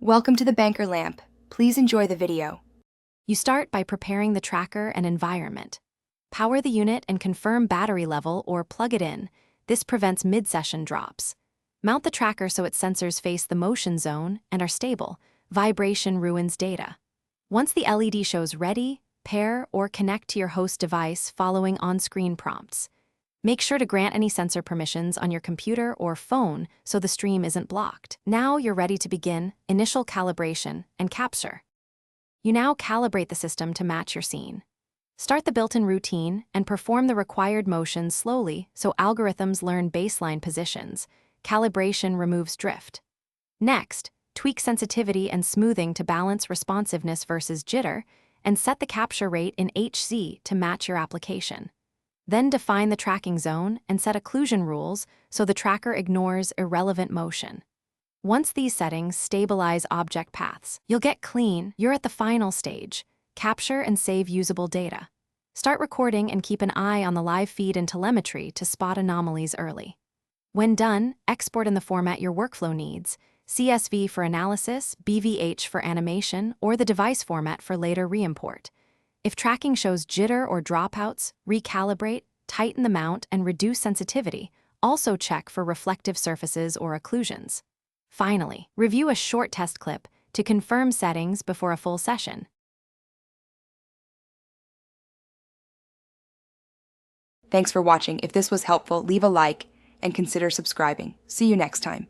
Welcome to the Banker Lamp. Please enjoy the video. You start by preparing the tracker and environment. Power the unit and confirm battery level or plug it in. This prevents mid-session drops. Mount the tracker so its sensors face the motion zone and are stable. Vibration ruins data. Once the LED shows ready, pair or connect to your host device following on-screen prompts. Make sure to grant any sensor permissions on your computer or phone so the stream isn't blocked. Now you're ready to begin initial calibration and capture. You now calibrate the system to match your scene. Start the built-in routine and perform the required motions slowly so algorithms learn baseline positions. Calibration removes drift. Next, tweak sensitivity and smoothing to balance responsiveness versus jitter, and set the capture rate in HZ to match your application. Then define the tracking zone and set occlusion rules so the tracker ignores irrelevant motion. Once these settings stabilize object paths, you'll get clean. You're at the final stage. Capture and save usable data. Start recording and keep an eye on the live feed and telemetry to spot anomalies early. When done, export in the format your workflow needs: CSV for analysis, BVH for animation, or the device format for later reimport. If tracking shows jitter or dropouts, recalibrate, tighten the mount, and reduce sensitivity. Also check for reflective surfaces or occlusions. Finally, review a short test clip to confirm settings before a full session. Thanks for watching. If this was helpful, leave a like and consider subscribing. See you next time.